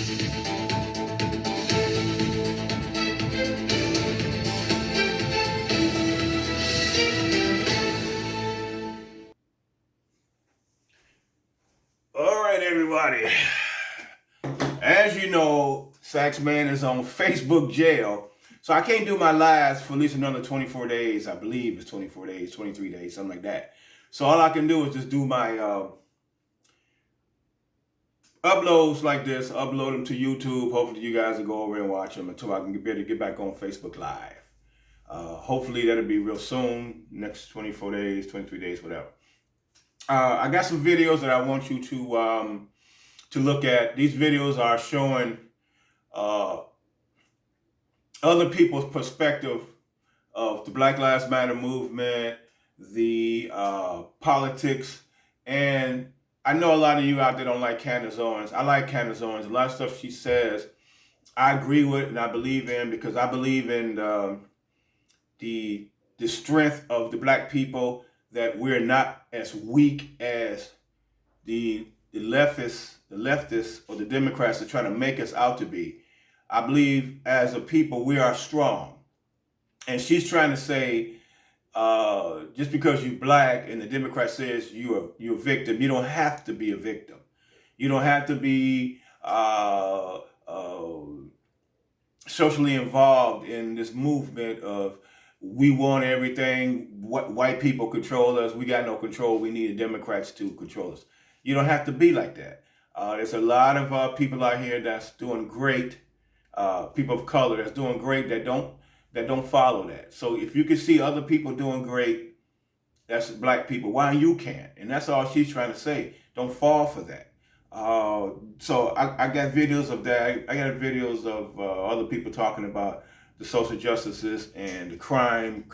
All right, everybody. As you know, Saxman is on Facebook jail. So I can't do my lives for at least another 24 days. I believe it's 24 days, 23 days, something like that. So all I can do is just do my uploads like this, upload them to YouTube. Hopefully you guys will go over and watch them until I can be able to get back on Facebook Live. Hopefully that'll be real soon, next 24 days, 23 days, whatever. I got some videos that I want you to look at. These videos are showing other people's perspective of the Black Lives Matter movement, the politics, and I know a lot of you out there don't like Candace Owens. I like Candace Owens. A lot of stuff she says, I agree with and I believe in, because I believe in the strength of the black people, that we're not as weak as the leftists or the Democrats are trying to make us out to be. I believe as a people, we are strong. And she's trying to say, just because you're black and the Democrat says you're a victim, you don't have to be a victim. You don't have to be socially involved in this movement of we want everything, white people control us, we got no control, we need the Democrats to control us. You don't have to be like that. There's a lot of people out here that's doing great, people of color that's doing great that don't follow that. So if you can see other people doing great, that's black people, why you can't? And that's all she's trying to say. Don't fall for that. So I got videos of that. I got videos of other people talking about the social justices and the crime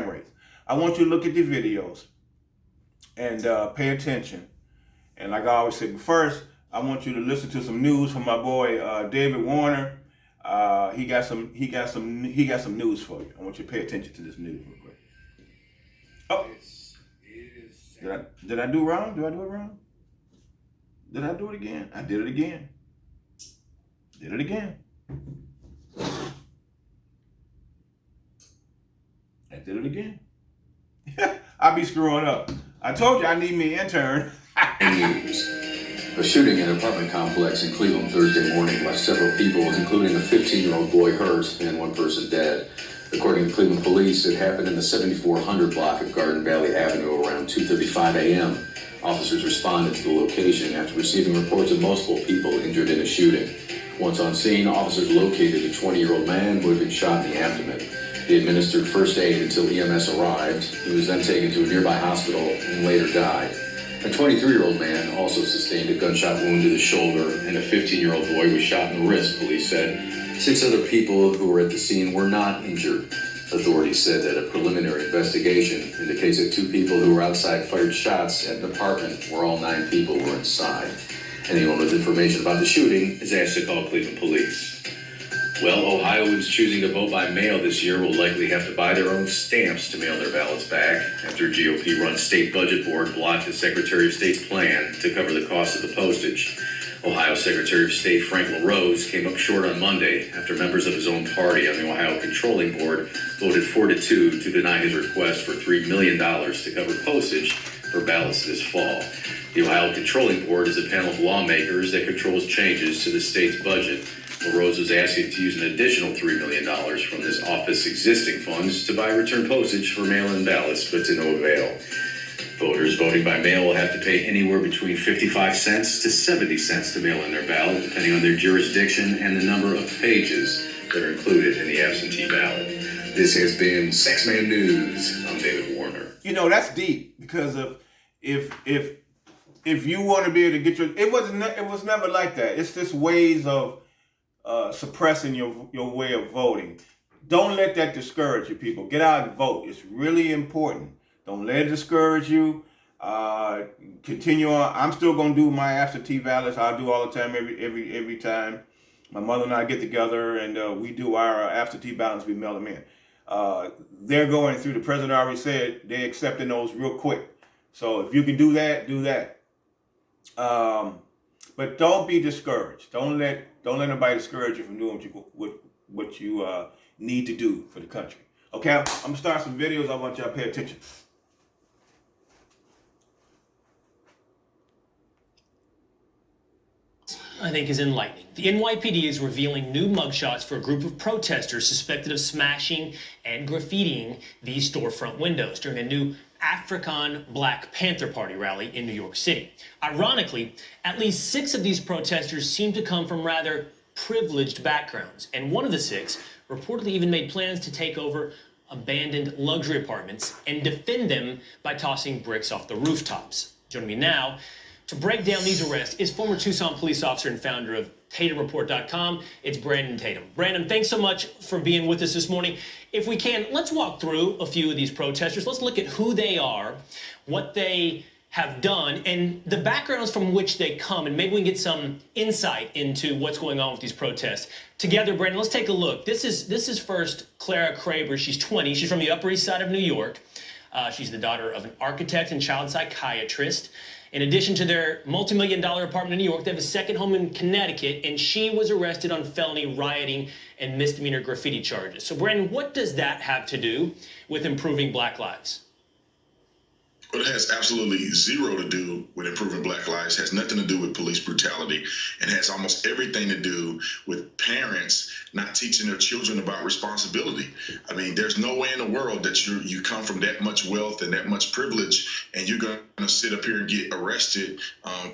rates. I want you to look at the videos and pay attention. And like I always say, but first, I want you to listen to some news from my boy David Warner. He got some news for you. I want you to pay attention to this news real quick. Oh, did I do wrong? Did I do it wrong? Did I do it again? I did it again. Did it again. I did it again. I be screwing up. I told you I need me an intern. News. A shooting in an apartment complex in Cleveland Thursday morning left several people, including a 15-year-old boy, hurt and one person dead. According to Cleveland police, it happened in the 7400 block of Garden Valley Avenue around 2:35 a.m. Officers responded to the location after receiving reports of multiple people injured in a shooting. Once on scene, officers located a 20-year-old man who had been shot in the abdomen. He administered first aid until EMS arrived. He was then taken to a nearby hospital and later died. A 23-year-old man also sustained a gunshot wound to the shoulder, and a 15-year-old boy was shot in the wrist, police said. 6 other people who were at the scene were not injured. Authorities said that a preliminary investigation indicates that 2 people who were outside fired shots at an apartment where all 9 people were inside. Anyone with information about the shooting is asked to call Cleveland police. Well, Ohioans choosing to vote by mail this year will likely have to buy their own stamps to mail their ballots back after GOP-run state budget board blocked the Secretary of State's plan to cover the cost of the postage. Ohio Secretary of State Frank LaRose came up short on Monday after members of his own party on the Ohio Controlling Board voted 4-2 to deny his request for $3 million to cover postage for ballots this fall. The Ohio Controlling Board is a panel of lawmakers that controls changes to the state's budget. LaRose was asking to use an additional $3 million from this office's existing funds to buy return postage for mail-in ballots, but to no avail. Voters voting by mail will have to pay anywhere between 55 cents to 70 cents to mail in their ballot, depending on their jurisdiction and the number of pages that are included in the absentee ballot. This has been Saxman News. I'm David Warner. You know, that's deep, because of if you want to be able to get your, it was never like that. It's just ways of suppressing your way of voting. Don't let that discourage you, people. Get out and vote. It's really important. Don't let it discourage you. Continue on. I'm still gonna do my absentee ballots. I do all the time, every time. My mother and I get together and we do our absentee ballots. We mail them in. They're going through. The president already said they're accepting those real quick. So if you can do that, do that. But But don't be discouraged. Don't let nobody discourage you from doing what you need to do for the country. Okay, I'm gonna start some videos. I want y'all to pay attention. I think is enlightening. The NYPD is revealing new mugshots for a group of protesters suspected of smashing and graffitiing these storefront windows during a new African Black Panther Party rally in New York City. Ironically, at least 6 of these protesters seem to come from rather privileged backgrounds, and one of the 6 reportedly even made plans to take over abandoned luxury apartments and defend them by tossing bricks off the rooftops. Joining me now to break down these arrests is former Tucson police officer and founder of TatumReport.com. It's Brandon Tatum. Brandon, thanks so much for being with us this morning. If we can, let's walk through a few of these protesters. Let's look at who they are, what they have done, and the backgrounds from which they come, and maybe we can get some insight into what's going on with these protests. Together, Brandon, let's take a look. This is first Clara Kraber. She's 20. She's from the Upper East Side of New York. She's the daughter of an architect and child psychiatrist. In addition to their multi-million-dollar apartment in New York, they have a second home in Connecticut, and she was arrested on felony rioting and misdemeanor graffiti charges. So, Brandon, what does that have to do with improving Black lives? Well, it has absolutely zero to do with improving Black lives, has nothing to do with police brutality, and has almost everything to do with parents not teaching their children about responsibility. I mean, there's no way in the world that you come from that much wealth and that much privilege, and you're going to sit up here and get arrested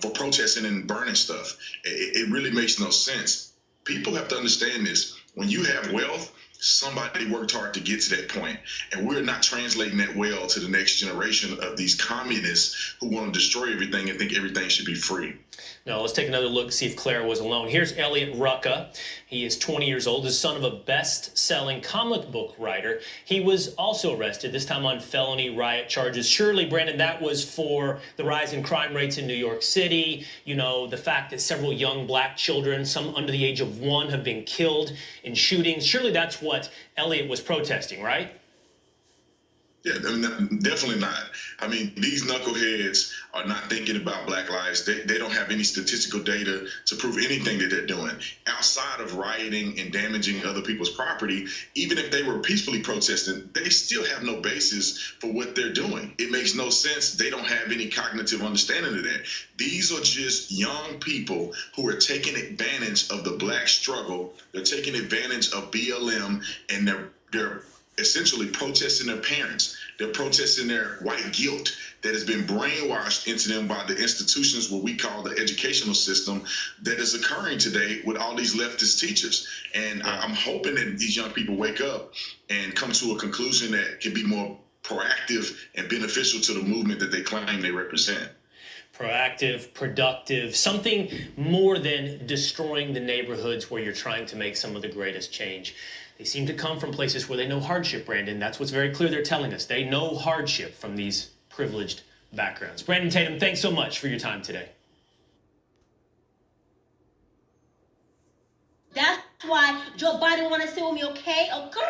for protesting and burning stuff. It really makes no sense. People have to understand this. When you have wealth, somebody worked hard to get to that point, and we're not translating that well to the next generation of these communists who want to destroy everything and think everything should be free. Now, let's take another look, see if Clara was alone. Here's Elliot Russaw. He is 20 years old, the son of a best-selling comic book writer. He was also arrested, this time on felony riot charges. Surely, Brandon, that was for the rise in crime rates in New York City, you know, the fact that several young Black children, some under the age of 1, have been killed in shootings. Surely that's what Elliot was protesting, right? Yeah, I mean, definitely not. I mean, these knuckleheads are not thinking about Black lives. They don't have any statistical data to prove anything that they're doing. Outside of rioting and damaging other people's property, even if they were peacefully protesting, they still have no basis for what they're doing. It makes no sense. They don't have any cognitive understanding of that. These are just young people who are taking advantage of the Black struggle. They're taking advantage of BLM, and they're essentially protesting their parents. They're protesting their white guilt that has been brainwashed into them by the institutions, what we call the educational system, that is occurring today with all these leftist teachers. And I'm hoping that these young people wake up and come to a conclusion that can be more proactive and beneficial to the movement that they claim they represent. Proactive, productive, something more than destroying the neighborhoods where you're trying to make some of the greatest change. They seem to come from places where they know hardship, Brandon. That's what's very clear they're telling us. They know hardship from these privileged backgrounds. Brandon Tatum, thanks so much for your time today. That's why Joe Biden want to sit with me, okay? Okay?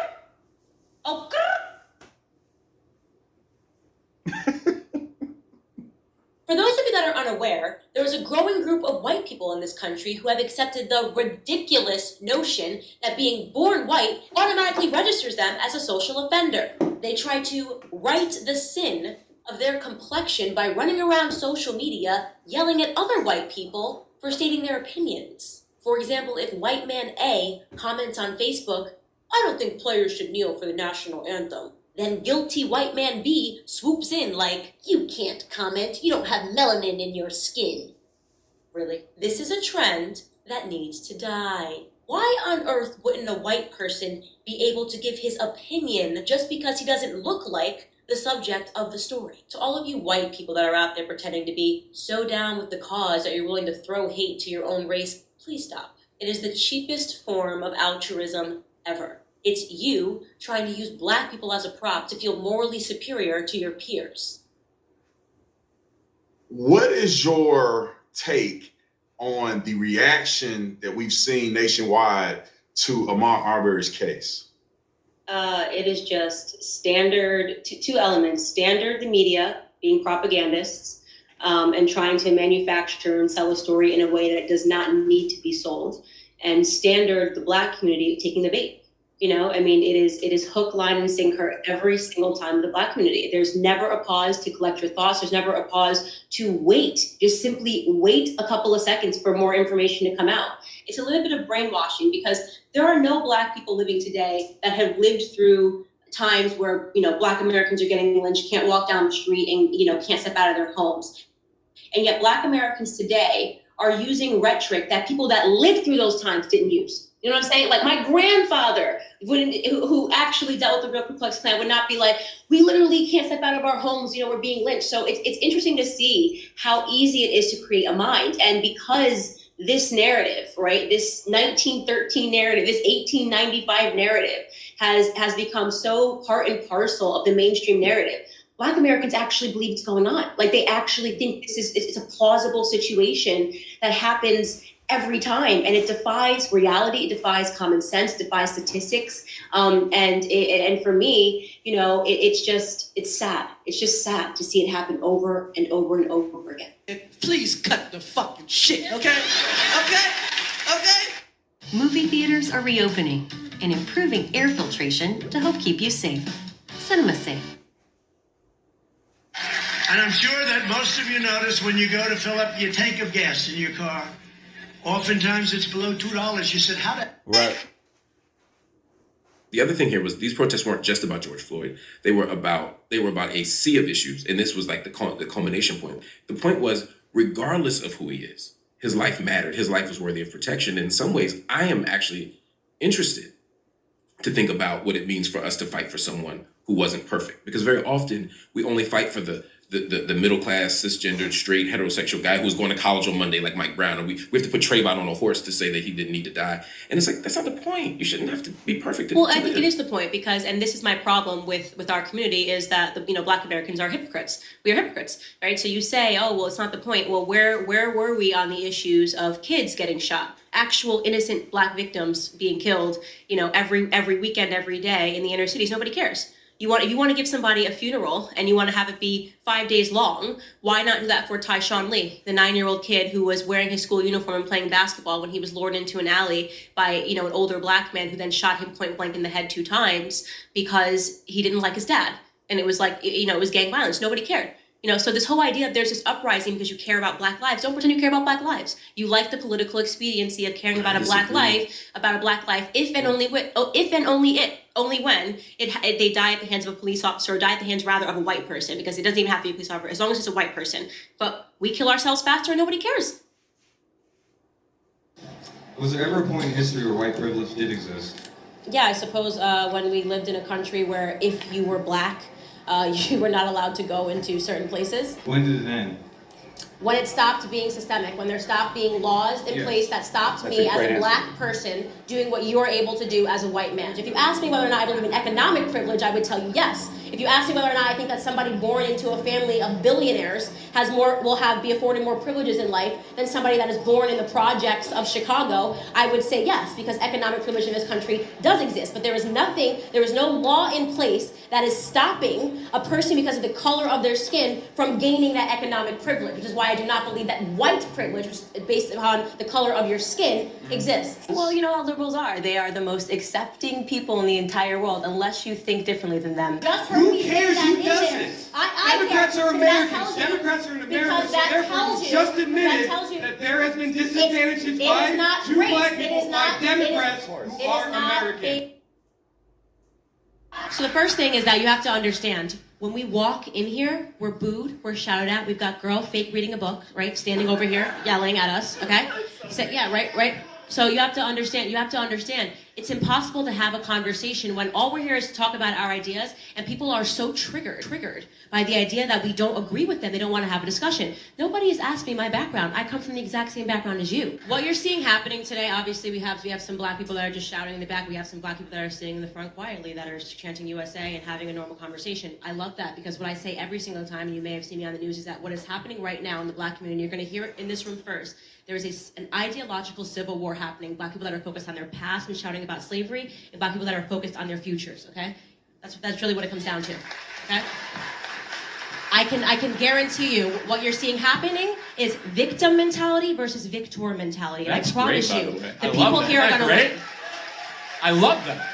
For those of you that are unaware, there is a growing group of white people in this country who have accepted the ridiculous notion that being born white automatically registers them as a social offender. They try to right the sin of their complexion by running around social media yelling at other white people for stating their opinions. For example, if white man A comments on Facebook, "I don't think players should kneel for the national anthem," then guilty white man B swoops in like, "You can't comment, you don't have melanin in your skin." Really? This is a trend that needs to die. Why on earth wouldn't a white person be able to give his opinion just because he doesn't look like the subject of the story? To all of you white people that are out there pretending to be so down with the cause that you're willing to throw hate to your own race, please stop. It is the cheapest form of altruism ever. It's you trying to use Black people as a prop to feel morally superior to your peers. What is your take on the reaction that we've seen nationwide to Ahmaud Arbery's case? It is just standard, two elements. Standard, the media being propagandists, and trying to manufacture and sell a story in a way that it does not need to be sold. And Standard, the Black community, taking the bait. You know, I mean, it is hook, line, and sinker every single time in the Black community. There's never a pause to collect your thoughts. There's never a pause to wait. Just simply wait a couple of seconds for more information to come out. It's a little bit of brainwashing because there are no Black people living today that have lived through times where, you know, Black Americans are getting lynched, can't walk down the street and, you know, can't step out of their homes. And yet Black Americans today are using rhetoric that people that lived through those times didn't use. You know what I'm saying? Like my grandfather, who actually dealt with the Ku Klux Klan, would not be like, we literally can't step out of our homes, you know, we're being lynched. So it's interesting to see how easy it is to create a mind. And because this narrative, right, this 1913 narrative, this 1895 narrative has become so part and parcel of the mainstream narrative, Black Americans actually believe it's going on. Like they actually think it's a plausible situation that happens every time, and it defies reality, it defies common sense, it defies statistics, and for me, you know, it's sad. It's just sad to see it happen over and over and over again. Please cut the fucking shit, okay? Okay? Movie theaters are reopening and improving air filtration to help keep you safe. Cinema Safe. And I'm sure that most of you notice when you go to fill up your tank of gas in your car, oftentimes it's below $2. You said, how the... Right. The other thing here was these protests weren't just about George Floyd. They were about a sea of issues. And this was like the culmination point. The point was, regardless of who he is, his life mattered. His life was worthy of protection. And in some ways, I am actually interested to think about what it means for us to fight for someone who wasn't perfect. Because very often we only fight for the middle class, cisgendered, straight, heterosexual guy who's going to college on Monday like Mike Brown. And we have to put Trayvon on a horse to say that he didn't need to die. And it's like, that's not the point. You shouldn't have to be perfect. Well, I think it is the point because, and this is my problem with our community, is that Black Americans are hypocrites. We are hypocrites, right? So you say, oh, well, it's not the point. Well, where were we on the issues of kids getting shot? Actual innocent Black victims being killed, you know, every weekend, every day in the inner cities. Nobody cares. If you want to give somebody a funeral and you want to have it be 5 days long, why not do that for Tyshawn Lee, the 9-year-old kid who was wearing his school uniform and playing basketball when he was lured into an alley by, you know, an older Black man who then shot him point blank in the head 2 times because he didn't like his dad. And it was like, you know, it was gang violence. Nobody cared. You know, so this whole idea of there's this uprising because you care about Black lives. Don't pretend you care about Black lives. You like the political expediency of caring about a Black life, if and only when they die at the hands of a police officer, or die at the hands rather of a white person, because it doesn't even have to be a police officer, as long as it's a white person. But we kill ourselves faster and nobody cares. Was there ever a point in history where white privilege did exist? Yeah, I suppose when we lived in a country where if you were Black, you were not allowed to go into certain places. When did it end? When it stopped being systemic, when there stopped being laws in place that stopped me as a Black person doing what you're able to do as a white man. If you ask me whether or not I believe in economic privilege, I would tell you yes. If you ask me whether or not I think that somebody born into a family of billionaires be afforded more privileges in life than somebody that is born in the projects of Chicago, I would say yes, because economic privilege in this country does exist. But there is no law in place that is stopping a person because of the color of their skin from gaining that economic privilege, which is why I do not believe that white privilege, which is based upon the color of your skin, exists. Well, you know how liberals are. They are the most accepting people in the entire world, unless you think differently than them. Who cares who doesn't? Democrats are Americans. Democrats are in America, so therefore just admitted that there has been disadvantages by two Black people, by Democrats who are American. So the first thing is that you have to understand, when we walk in here, we're booed, we're shouted at. We've got girl fake reading a book, right? Standing over here, yelling at us, okay? So, yeah, right. So you have to understand, it's impossible to have a conversation when all we're here is to talk about our ideas, and people are so triggered by the idea that we don't agree with them. They don't want to have a discussion. Nobody has asked me my background. I come from the exact same background as you. What you're seeing happening today, obviously we have some Black people that are just shouting in the back. We have some Black people that are sitting in the front quietly that are chanting USA and having a normal conversation. I love that, because what I say every single time, and you may have seen me on the news, is that what is happening right now in the Black community, you're going to hear it in this room first. There is an ideological civil war happening. Black people that are focused on their past and shouting about slavery, and Black people that are focused on their futures, okay? That's really what it comes down to, okay? I can guarantee you what you're seeing happening is victim mentality versus victor mentality. And That's I promise great, by you, the way. the I people love that. here are Isn't going that to great? I love that.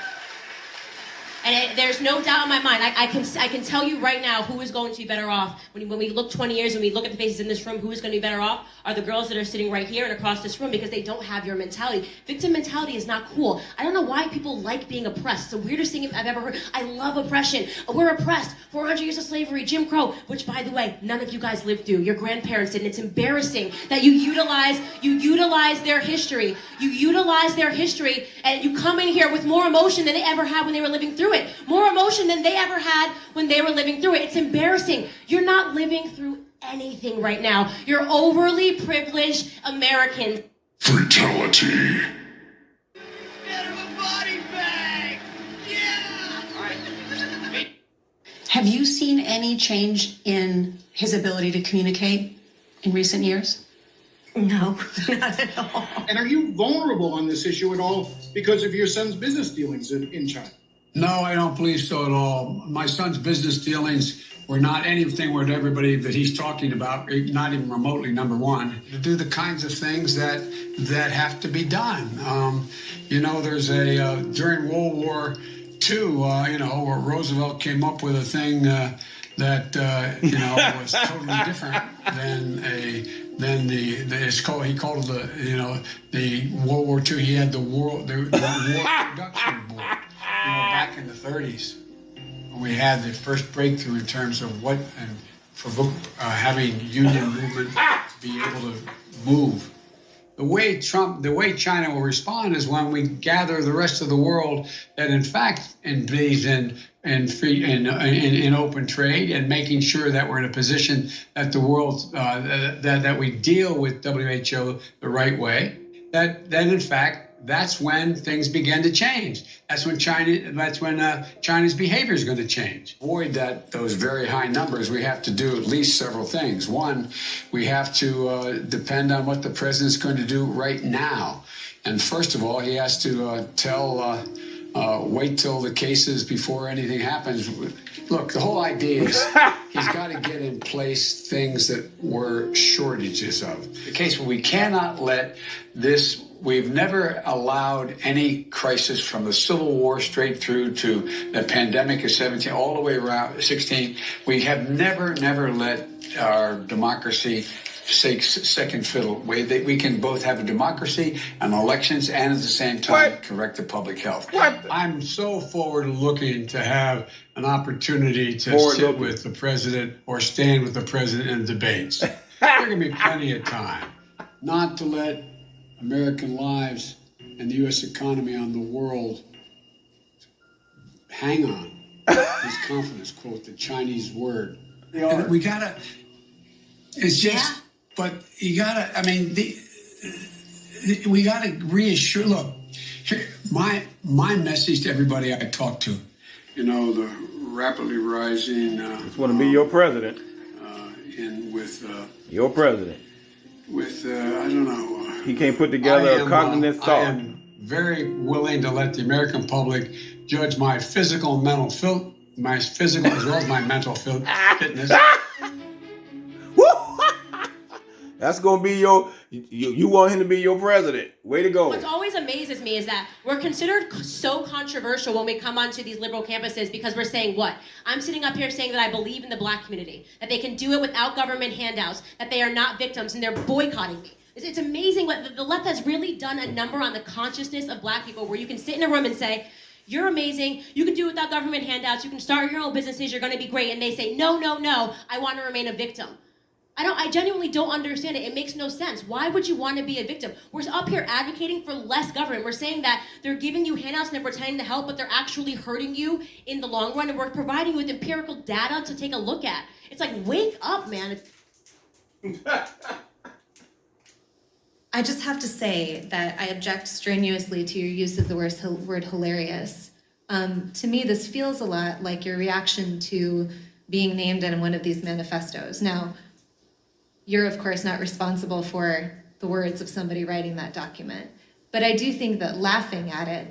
And there's no doubt in my mind. I can tell you right now who is going to be better off when we look 20 years and we look at the faces in this room. Who is going to be better off are the girls that are sitting right here and across this room, because they don't have your mentality. Victim mentality is not cool. I don't know why people like being oppressed. It's the weirdest thing I've ever heard. I love oppression. We're oppressed. 400 years of slavery, Jim Crow, which, by the way, none of you guys lived through. Your grandparents did. And it's embarrassing that you utilize their history. You utilize their history, and you come in here with more emotion than they ever had when they were living through it. More emotion than they ever had when they were living through it. It's embarrassing. You're not living through anything right now. You're overly privileged Americans. Fatality. Get him a body bag! Yeah! Have you seen any change in his ability to communicate in recent years? No, not at all. And are you vulnerable on this issue at all because of your son's business dealings in China? No, I don't believe so at all. My son's business dealings were not anything with everybody that he's talking about, not even remotely, number one. To do the kinds of things that have to be done. There's during World War II, where Roosevelt came up with a thing that was totally different than he called the World War II. He had the War Production Board. Back in the 30s, we had the first breakthrough in terms of having union movement to be able to move. The way China will respond is when we gather the rest of the world that in fact engages in open trade and making sure that we're in a position that the world that we deal with WHO the right way. That in fact. That's when things begin to change. That's when China's behavior is going to change. To avoid those very high numbers, we have to do at least several things. One, we have to depend on what the president's going to do right now. And first of all, he has to wait till the cases before anything happens. Look, the whole idea is he's got to get in place things that were shortages of. The case where we cannot let this. We've never allowed any crisis from the Civil War straight through to the pandemic of 17, all the way around 16. We have never let our democracy take second fiddle. We can both have a democracy and elections and at the same time correct the public health. I'm so forward-looking to have an opportunity to sit with the president or stand with the president in debates. There's going to be plenty of time not to let American lives and the U.S. economy on the world hang on. His confidence, quote, the Chinese word. And we gotta, it's just, but you gotta, we gotta reassure, look, here, my message to everybody I talk to, the rapidly rising. Just want to be your president. And with. Your president. With, I don't know. He can't put together a cognitive thought. I am very willing to let the American public judge my physical and mental as well as my mental fitness. That's gonna be you want him to be your president. Way to go. What always amazes me is that we're considered so controversial when we come onto these liberal campuses because we're saying what? I'm sitting up here saying that I believe in the black community, that they can do it without government handouts, that they are not victims, and they're boycotting me. It's amazing what the left has really done a number on the consciousness of black people, where you can sit in a room and say, you're amazing, you can do it without government handouts, you can start your own businesses, you're going to be great, and they say, no, I want to remain a victim. I genuinely don't understand it. It makes no sense. Why would you want to be a victim? We're up here advocating for less government. We're saying that they're giving you handouts and they're pretending to help, but they're actually hurting you in the long run, and we're providing you with empirical data to take a look at. It's like, wake up, man. I just have to say that I object strenuously to your use of the word hilarious. To me, this feels a lot like your reaction to being named in one of these manifestos. Now, you're of course not responsible for the words of somebody writing that document, but I do think that laughing at it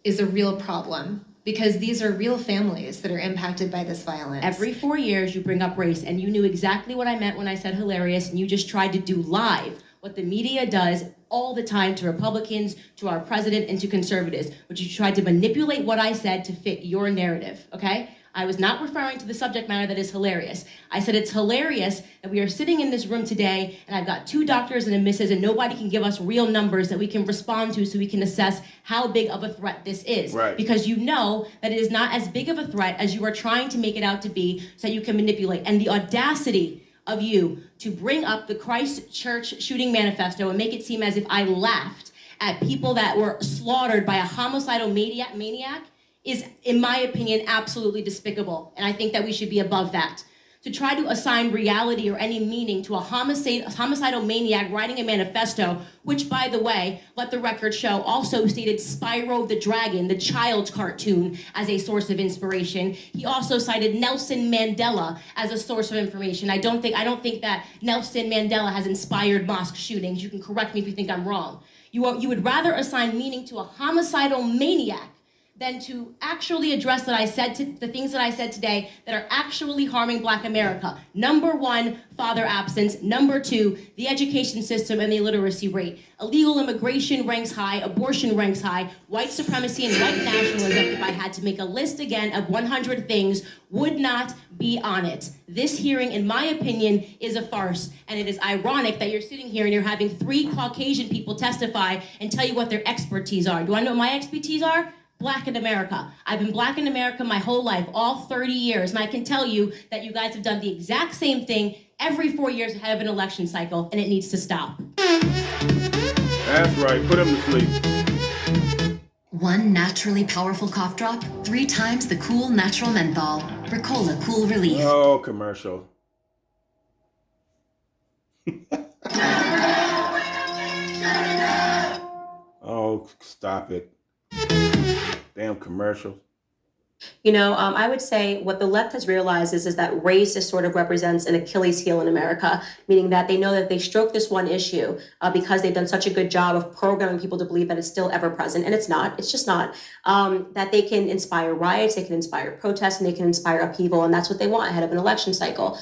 is a real problem, because these are real families that are impacted by this violence. Every 4 years you bring up race, and you knew exactly what I meant when I said hilarious, and you just tried to do live what the media does all the time to Republicans, to our president, and to conservatives, which you tried to manipulate what I said to fit your narrative, okay? I was not referring to the subject matter that is hilarious. I said it's hilarious that we are sitting in this room today and I've got 2 doctors and a missus and nobody can give us real numbers that we can respond to so we can assess how big of a threat this is. Right. Because you know that it is not as big of a threat as you are trying to make it out to be so that you can manipulate. And the audacity of you to bring up the Christchurch shooting manifesto and make it seem as if I laughed at people that were slaughtered by a homicidal maniac is, in my opinion, absolutely despicable. And I think that we should be above that. To try to assign reality or any meaning to a homicidal maniac writing a manifesto, which, by the way, let the record show, also stated Spyro the Dragon, the child's cartoon, as a source of inspiration. He also cited Nelson Mandela as a source of information. I don't think that Nelson Mandela has inspired mosque shootings. You can correct me if you think I'm wrong. You would rather assign meaning to a homicidal maniac than to actually address the things that I said today that are actually harming Black America. Number 1, father absence. Number 2, the education system and the illiteracy rate. Illegal immigration ranks high, abortion ranks high, white supremacy and white nationalism, if I had to make a list again of 100 things, would not be on it. This hearing, in my opinion, is a farce, and it is ironic that you're sitting here and you're having 3 Caucasian people testify and tell you what their expertise are. Do I know what my expertise are? Black in America. I've been Black in America my whole life, all 30 years, and I can tell you that you guys have done the exact same thing every 4 years ahead of an election cycle, and it needs to stop. That's right. Put him to sleep. 1 naturally powerful cough drop, 3 times the cool natural menthol. Ricola Cool Relief. Oh, commercial. Oh, stop it. Damn commercials. You know, I would say what the left has realized is that race is sort of represents an Achilles heel in America, meaning that they know that they stroke this one issue because they've done such a good job of programming people to believe that it's still ever present, and it's not. It's just not. That they can inspire riots, they can inspire protests, and they can inspire upheaval, and that's what they want ahead of an election cycle.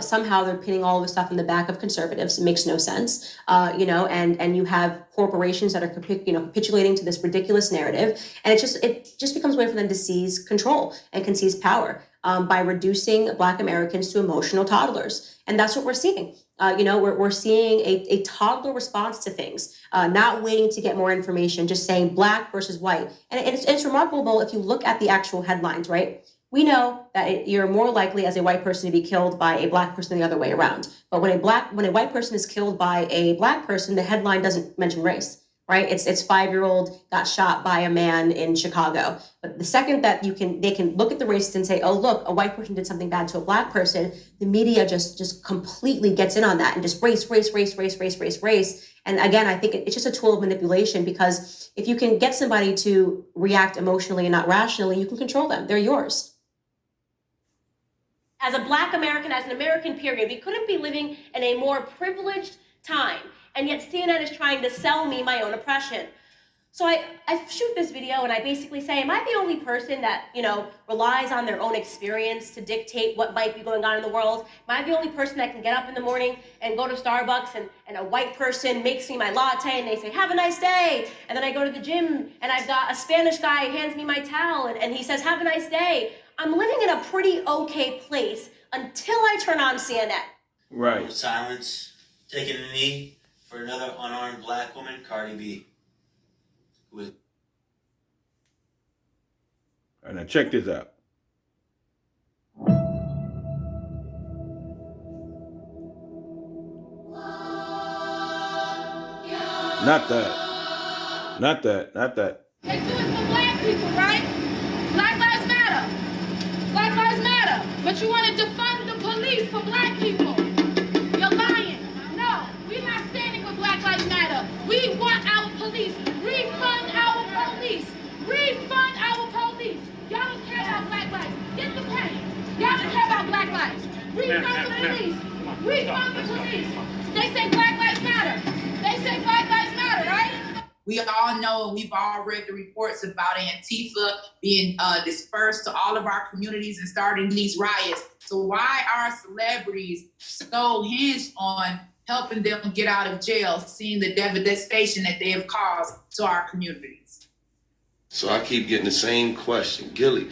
Somehow they're pinning all of the stuff in the back of conservatives. It makes no sense. And you have corporations that are capitulating to this ridiculous narrative, and it just becomes a way for them to seize control and can seize power by reducing Black Americans to emotional toddlers, and that's what we're seeing. We're seeing a toddler response to things, not waiting to get more information, just saying Black versus white, and it's remarkable if you look at the actual headlines, right? We know that you're more likely as a white person to be killed by a Black person than the other way around. But when a white person is killed by a Black person, the headline doesn't mention race, right? It's 5-year-old got shot by a man in Chicago. But the second that they can look at the race and say, oh, look, a white person did something bad to a Black person, the media just completely gets in on that and just race. And again, I think it's just a tool of manipulation, because if you can get somebody to react emotionally and not rationally, you can control them. They're yours. As a Black American, as an American, period, we couldn't be living in a more privileged time. And yet CNN is trying to sell me my own oppression. So I shoot this video and I basically say, am I the only person that, relies on their own experience to dictate what might be going on in the world? Am I the only person that can get up in the morning and go to Starbucks and a white person makes me my latte and they say, have a nice day. And then I go to the gym and I've got a Spanish guy hands me my towel and he says, have a nice day. I'm living in a pretty okay place until I turn on CNN. Right. Silence, taking a knee for another unarmed Black woman, Cardi B. All right, now check this out. Not that. They do it for Black people, right? Black Lives Matter. Black Lives Matter. But you want to defund the police for Black people. You're lying. No, we're not standing with Black Lives Matter. We want our police. Refund our police. Refund our police. Y'all don't care about Black lives. Get the pay. Y'all don't care about Black lives. Refund the police. Refund the police. They say Black Lives Matter. They say Black Lives Matter, right? We all know, and we've all read the reports about Antifa being dispersed to all of our communities and starting these riots. So why are celebrities so hinged on helping them get out of jail, seeing the devastation that they have caused to our communities? So I keep getting the same question. Gilly,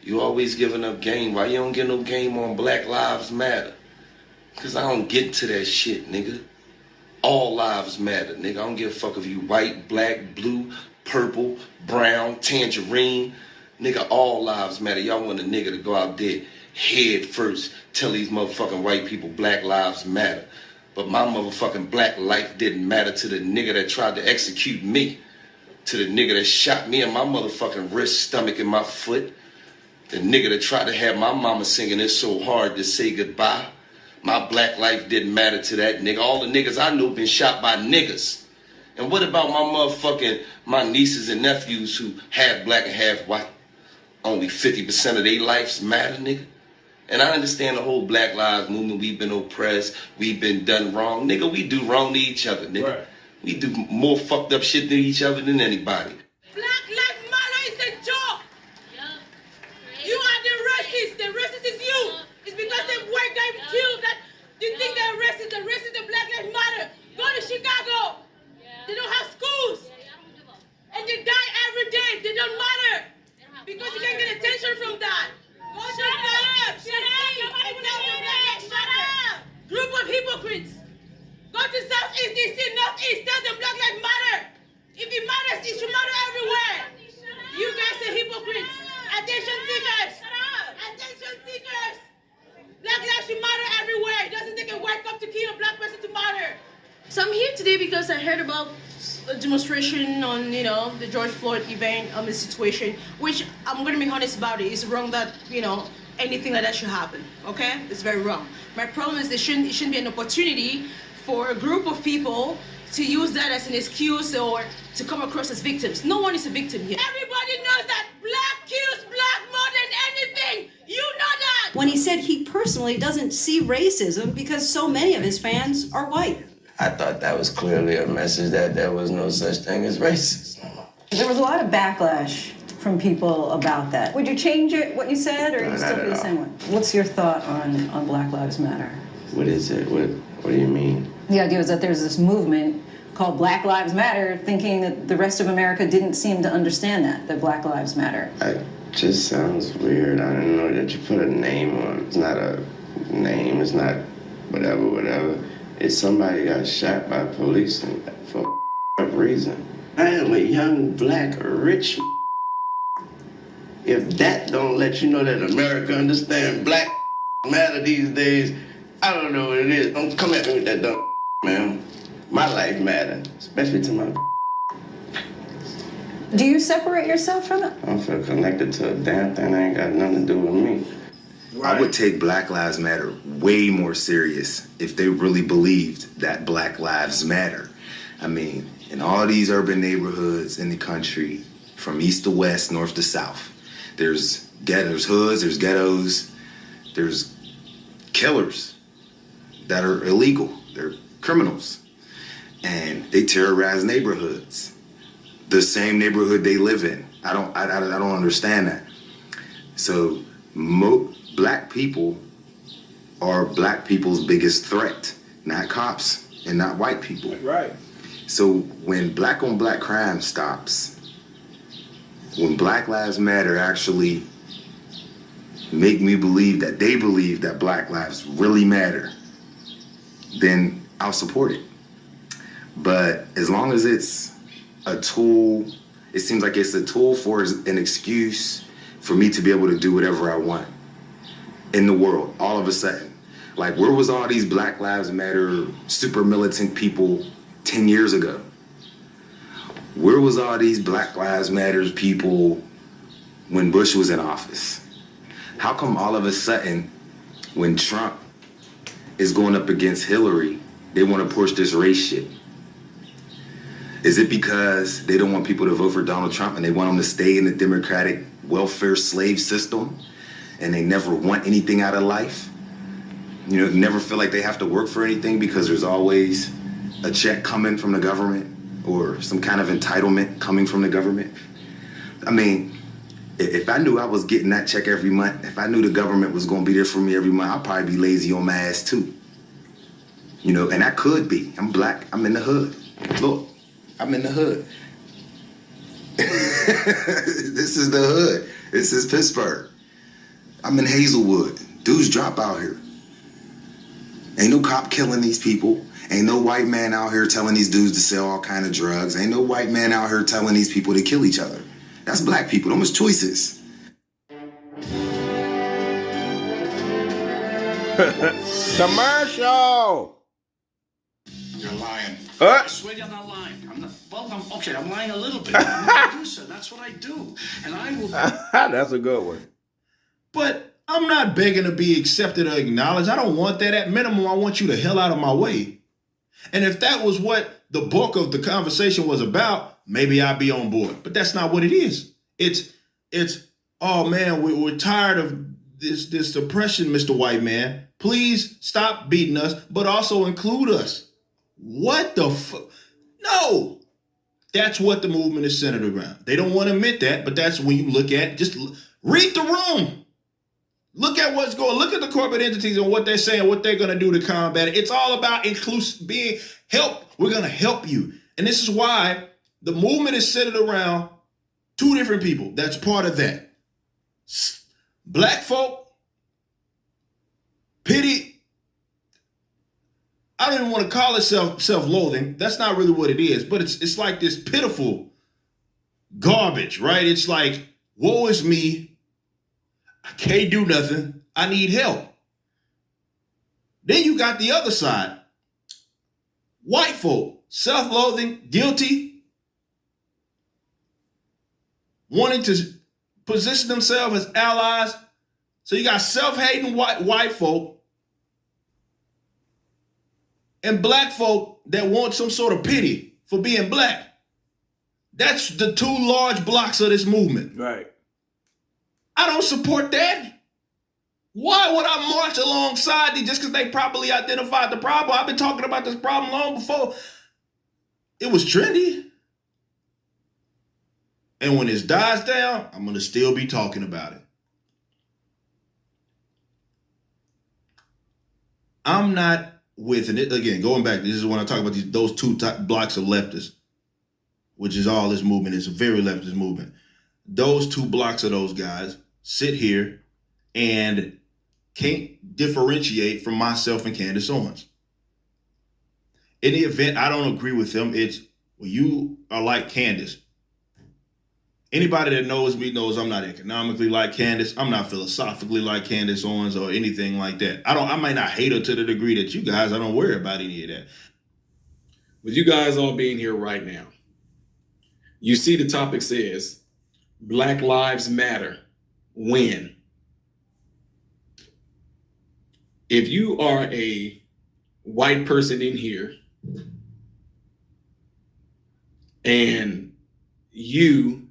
you always giving up game. Why you don't get no game on Black Lives Matter? Because I don't get to that shit, nigga. All lives matter, nigga. I don't give a fuck if you white, black, blue, purple, brown, tangerine. Nigga, all lives matter. Y'all want a nigga to go out there head first, tell these motherfucking white people Black Lives Matter. But my motherfucking black life didn't matter to the nigga that tried to execute me, to the nigga that shot me in my motherfucking wrist, stomach, and my foot, the nigga that tried to have my mama singing It's So Hard to Say Goodbye. My black life didn't matter to that nigga. All the niggas I knew been shot by niggas. And what about my nieces and nephews who half black and half white? Only 50% of their lives matter, nigga. And I understand the whole Black Lives Movement. We've been oppressed. We've been done wrong. Nigga, we do wrong to each other, nigga. Right. We do more fucked up shit to each other than anybody. Black Lives Matter is a joke. You are the racist. The racist is you. It's because the white guy killed that you think they're racist. The racist, the Black Lives Matter. Go to Chicago. They don't have schools. And they die every day. They don't matter. Because you can't get attention from that. Go to Shut up. Nobody will hear that. Shut up. Group of hypocrites. Go to Southeast DC, Northeast. Tell them Black Lives Matter. If it matters, it should matter everywhere. You guys are hypocrites. Attention seekers. Attention seekers. Black lives should matter everywhere. It doesn't take a white cop to kill a black person to matter. So I'm here today because I heard about a demonstration on, the George Floyd event, the situation, which I'm going to be honest about it. It's wrong that, anything like that should happen, okay? It's very wrong. My problem is it shouldn't be an opportunity for a group of people to use that as an excuse or to come across as victims. No one is a victim here. Everybody knows that black kills black more than anything. You know that. When he said he personally doesn't see racism because so many of his fans are white. I thought that was clearly a message that there was no such thing as racism. There was a lot of backlash from people about that. Would you change it, what you said, or you still feel the same way? What's your thought on Black Lives Matter? What is it? What do you mean? The idea is that there's this movement called Black Lives Matter, thinking that the rest of America didn't seem to understand that Black Lives Matter. It just sounds weird. I don't know that you put a name on. It's not a name. It's not whatever. It's somebody got shot by police for a reason. I am a young, black, rich. If that don't let you know that America understands Black matter these days, I don't know what it is. Don't come at me with that dumb man. My life matter, especially to my. Do you separate yourself from it? I don't feel connected to a damn thing that ain't got nothing to do with me. Right. I would take Black Lives Matter way more serious if they really believed that Black Lives Matter. I mean, in all these urban neighborhoods in the country, from east to west, north to south, there's hoods, there's ghettos, there's killers that are illegal. They're criminals. And they terrorize neighborhoods. The same neighborhood they live in. I don't understand that. So black people are black people's biggest threat, not cops and not white people. Right. So when black on black crime stops, when Black Lives Matter actually make me believe that they believe that black lives really matter, then I'll support it. But as long as it's a tool, it seems like it's a tool for an excuse for me to be able to do whatever I want in the world, all of a sudden. Like, where was all these Black Lives Matter super militant people 10 years ago? Where was all these Black Lives Matter people when Bush was in office? How come all of a sudden, when Trump is going up against Hillary, they want to push this race shit? Is it because they don't want people to vote for Donald Trump and they want them to stay in the Democratic welfare slave system and they never want anything out of life? You know, never feel like they have to work for anything because there's always a check coming from the government or some kind of entitlement coming from the government. I mean, if I knew I was getting that check every month, if I knew the government was going to be there for me every month, I'd probably be lazy on my ass too. You know, and I could be. I'm black. I'm in the hood. Look, I'm in the hood. This is the hood. This is Pittsburgh. I'm in Hazelwood. Dudes drop out here. Ain't no cop killing these people. Ain't no white man out here telling these dudes to sell all kind of drugs. Ain't no white man out here telling these people to kill each other. That's black people. Those choices. Commercial. You're lying. I swear you're not lying. I'm lying a little bit. I'm a producer. That's what I do. And I will. That's a good one. But I'm not begging to be accepted or acknowledged. I don't want that. At minimum, I want you the hell out of my way. And if that was what the bulk of the conversation was about, maybe I'd be on board. But that's not what it is. It's oh man, we're tired of this oppression, Mr. White Man. Please stop beating us, but also include us. What the fuck? No. That's what the movement is centered around. They don't want to admit that, but that's when you look at, just read the room. Look at what's going. Look at the corporate entities and what they're saying, what they're going to do to combat it. It's all about being help. We're going to help you. And this is why the movement is centered around two different people. That's part of that. Black folk, pity. I don't even want to call it self-loathing. That's not really what it is. But it's like this pitiful garbage, right? It's like, woe is me. I can't do nothing. I need help. Then you got the other side. White folk, self-loathing, guilty, wanting to position themselves as allies. So you got self-hating white folk and black folk that want some sort of pity for being black. That's the two large blocks of this movement. Right. I don't support that. Why would I march alongside these just because they properly identified the problem? I've been talking about this problem long before it was trendy. And when this dies down, I'm going to still be talking about it. I'm not with, and again, going back, this is when I talk about those two blocks of leftists, which is all this movement is, a very leftist movement. Those two blocks of those guys sit here and can't differentiate from myself and Candace Owens. In the event I don't agree with them, it's, well, you are like Candace. Anybody that knows me knows I'm not economically like Candace. I'm not philosophically like Candace Owens or anything like that. I might not hate her to the degree that you guys, I don't worry about any of that. With you guys all being here right now, you see the topic says, Black Lives Matter. When? If you are a white person in here and you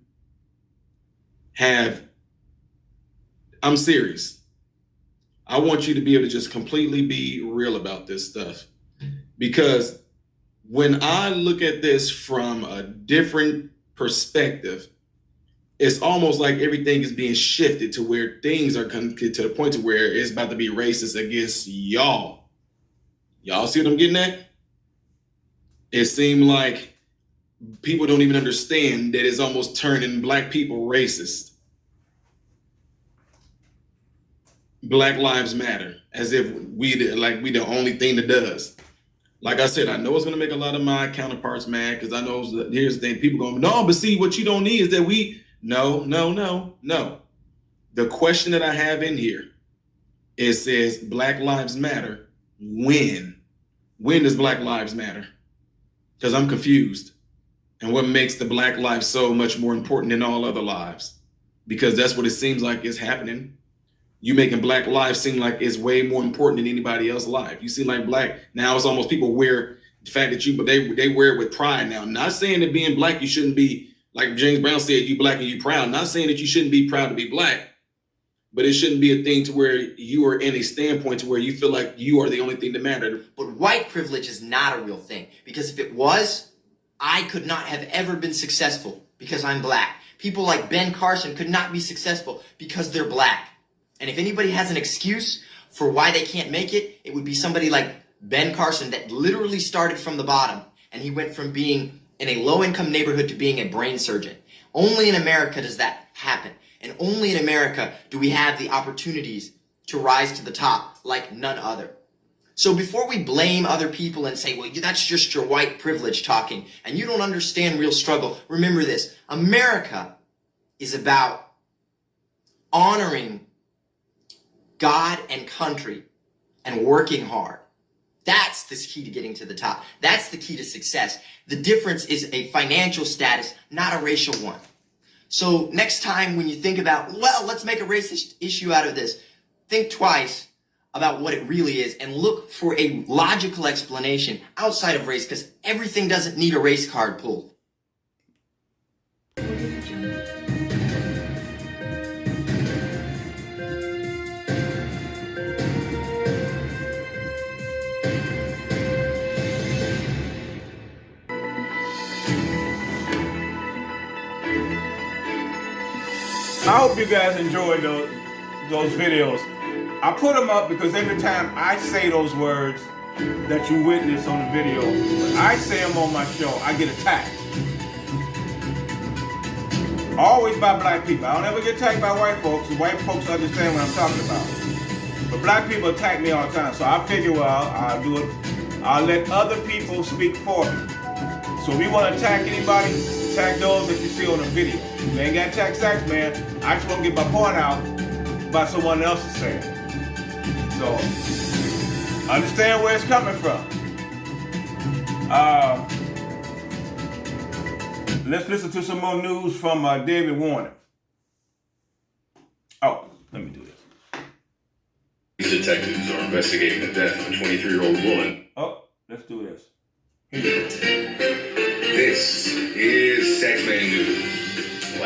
have, I'm serious. I want you to be able to just completely be real about this stuff. Because when I look at this from a different perspective, it's almost like everything is being shifted to where things are coming to the point to where it's about to be racist against y'all. Y'all see what I'm getting at? It seemed like people don't even understand that it's almost turning black people racist. Black Lives Matter, as if we the only thing that does. Like I said, I know it's going to make a lot of my counterparts mad because I know here's the thing. People going, no, but see, what you don't need is that no. The question that I have in here, it says Black Lives Matter. When? When does Black Lives Matter? Because I'm confused. And what makes the Black lives so much more important than all other lives? Because that's what it seems like is happening. You making Black lives seem like it's way more important than anybody else's life. You seem like Black, now it's almost people wear the fact that but they wear it with pride now. Not saying that being Black, you shouldn't be, like James Brown said, you Black and you proud. Not saying that you shouldn't be proud to be Black, but it shouldn't be a thing to where you are in a standpoint to where you feel like you are the only thing that matters. But white privilege is not a real thing, because if it was, I could not have ever been successful because I'm black. People like Ben Carson could not be successful because they're black. And if anybody has an excuse for why they can't make it, it would be somebody like Ben Carson that literally started from the bottom. And he went from being in a low-income neighborhood to being a brain surgeon. Only in America does that happen. And only in America do we have the opportunities to rise to the top like none other. So before we blame other people and say, well, that's just your white privilege talking, and you don't understand real struggle, remember this. America is about honoring God and country and working hard. That's the key to getting to the top. That's the key to success. The difference is a financial status, not a racial one. So next time when you think about, well, let's make a racist issue out of this, think twice about what it really is and look for a logical explanation outside of race, because everything doesn't need a race card pulled. I hope you guys enjoyed those videos. I put them up because every time I say those words that you witness on the video, when I say them on my show, I get attacked. Always by black people. I don't ever get attacked by white folks. White folks understand what I'm talking about. But black people attack me all the time. So I figure, well, I'll do it. I'll let other people speak for me. So if you want to attack anybody, attack those that you see on the video. You ain't got to attack Saxman. I just want to get my point out about someone else is saying. So understand where it's coming from. Let's listen to some more news from David Warner. Oh, let me do this. These detectives are investigating the death of a 23-year-old woman. Oh, let's do this. This is Saxman News.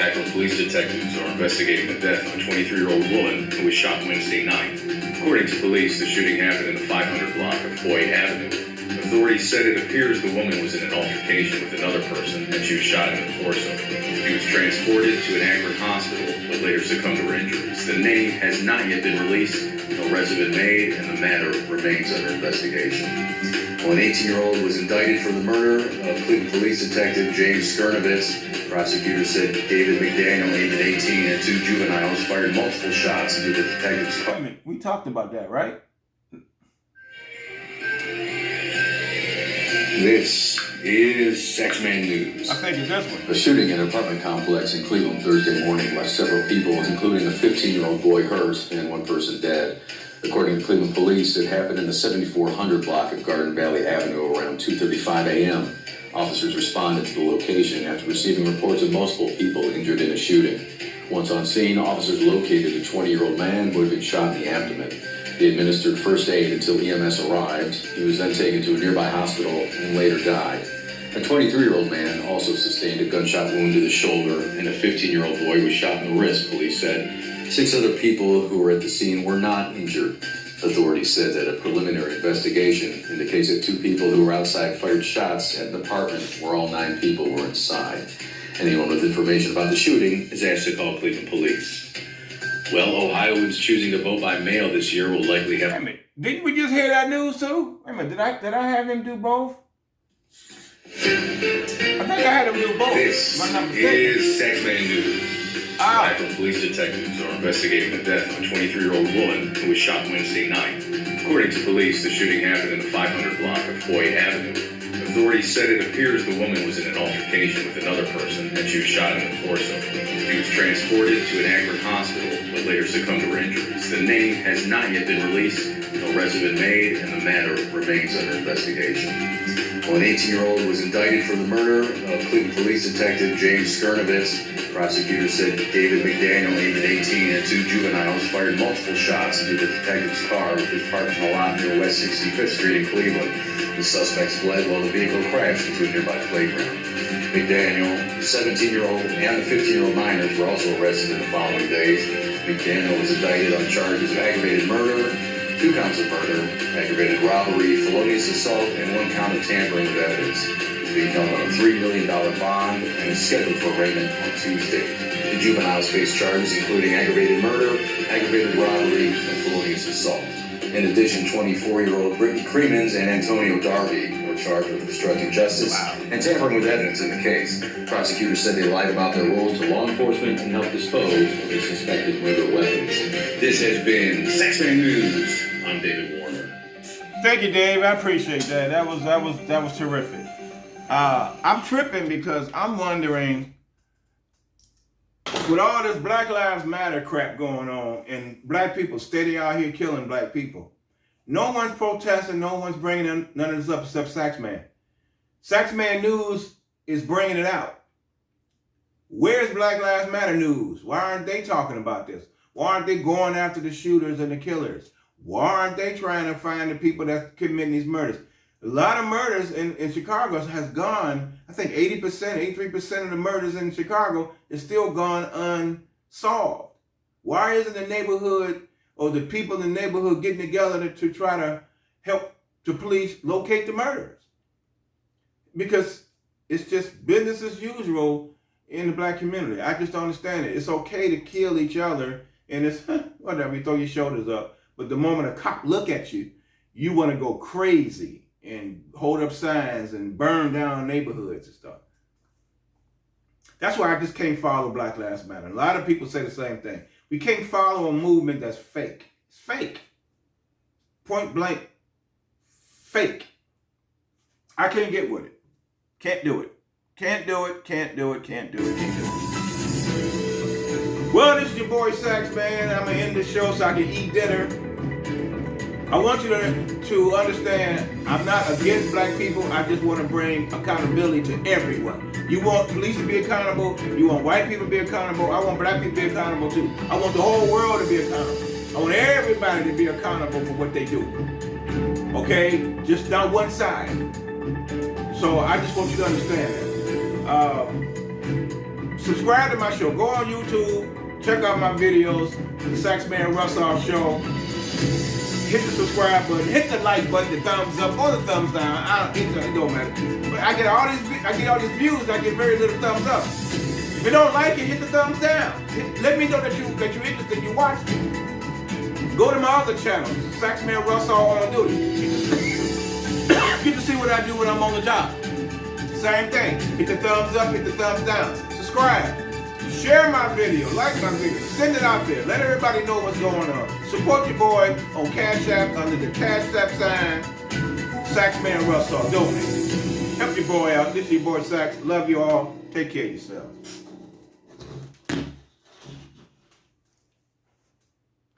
Akron police detectives are investigating the death of a 23-year-old woman who was shot Wednesday night. According to police, the shooting happened in the 500 block of Hoyt Avenue. Authorities said it appears the woman was in an altercation with another person and she was shot in the torso. She was transported to an Akron hospital, but later succumbed to her injuries. The name has not yet been released, no arrests have been made, and the matter remains under investigation. Well, an 18-year-old was indicted for the murder of Cleveland Police Detective James Skirnovitz. Prosecutors said David McDaniel, aged 18, and two juveniles fired multiple shots into the detective's car. Wait a minute, we talked about that, right? This is Saxman News. I think it's this one. A shooting in an apartment complex in Cleveland Thursday morning left several people, including a 15-year-old boy hurt and one person dead. According to Cleveland police, it happened in the 7400 block of Garden Valley Avenue around 2:35 a.m. Officers responded to the location after receiving reports of multiple people injured in a shooting. Once on scene, officers located a 20-year-old man who had been shot in the abdomen. He administered first aid until EMS arrived. He was then taken to a nearby hospital and later died. A 23-year-old man also sustained a gunshot wound to the shoulder, and a 15-year-old boy was shot in the wrist, police said. 6 other people who were at the scene were not injured. Authorities said that a preliminary investigation indicates that 2 people who were outside fired shots at an apartment where all 9 people were inside. Anyone with information about the shooting is asked to call Cleveland police. Well, Ohioans choosing to vote by mail this year will likely have... Wait a minute, didn't we just hear that news too? Wait a minute, did I have him do both? I think I had him do both. This is Saxman News. Akron police detectives are investigating the death of a 23-year-old woman who was shot Wednesday night. According to police, the shooting happened in the 500 block of Hoyt Avenue. Authorities said it appears the woman was in an altercation with another person and she was shot in the torso. She was transported to an Akron hospital, but later succumbed to her injuries. The name has not yet been released, no arrests have been made, and the matter remains under investigation. Well, an 18-year-old was indicted for the murder of Cleveland Police Detective James Skirnovitz. Prosecutors said David McDaniel, aged 18, and 2 juveniles fired multiple shots into the detective's car, which was parked in a lot near West 65th Street in Cleveland. The suspects fled while the vehicle crashed into a nearby playground. McDaniel, the 17-year-old, and the 15-year-old minors were also arrested in the following days. McDaniel was indicted on charges of aggravated murder, 2 counts of murder, aggravated robbery, felonious assault, and 1 count of tampering with evidence. is being held on a $3 million bond and is scheduled for arraignment on Tuesday. The juveniles face charges including aggravated murder, aggravated robbery, and felonious assault. In addition, 24-year-old Brittany Cremins and Antonio Darby were charged with obstructing justice and tampering with evidence in the case. Prosecutors said they lied about their roles to law enforcement and helped dispose of their suspected murder weapons. This has been Saxman News. I'm David Warner. Thank you, Dave. I appreciate that. That was terrific. I'm tripping because I'm wondering, with all this Black Lives Matter crap going on and black people steady out here killing black people, no one's protesting, no one's bringing none of this up except Saxman. Saxman News is bringing it out. Where's Black Lives Matter news? Why aren't they talking about this? Why aren't they going after the shooters and the killers? Why aren't they trying to find the people that's committing these murders? A lot of murders in Chicago has gone, I think 80%, 83% of the murders in Chicago is still gone unsolved. Why isn't the neighborhood or the people in the neighborhood getting together to try to help the police locate the murderers? Because it's just business as usual in the black community. I just don't understand it. It's okay to kill each other and it's whatever, you throw your shoulders up. But the moment a cop look at you, you want to go crazy and hold up signs and burn down neighborhoods and stuff. That's why I just can't follow Black Lives Matter. A lot of people say the same thing. We can't follow a movement that's fake. It's fake. Point blank, fake. I can't get with it. Can't do it. Can't do it, can't do it, can't do it, can't do it. Well, this is your boy Saxman. I'm going to end the show so I can eat dinner. I want you to understand, I'm not against black people. I just want to bring accountability to everyone. You want police to be accountable. You want white people to be accountable. I want black people to be accountable too. I want the whole world to be accountable. I want everybody to be accountable for what they do. Okay? Just not one side. So I just want you to understand that. Subscribe to my show. Go on YouTube. Check out my videos. The Saxman Russaw Show. Hit the subscribe button, hit the like button, the thumbs up or the thumbs down. It don't matter. But I get all these views, and I get very little thumbs up. If you don't like it, hit the thumbs down. Let me know that you're interested. You watch me. Go to my other channel, Saxman Russaw on duty. Get to see what I do when I'm on the job. Same thing. Hit the thumbs up, hit the thumbs down. Subscribe. Share my video, like my video, send it out there. Let everybody know what's going on. Support your boy on Cash App under the Cash App sign, Saxman Russaw. Donate. Help your boy out. This is your boy Sax. Love you all. Take care of yourselves.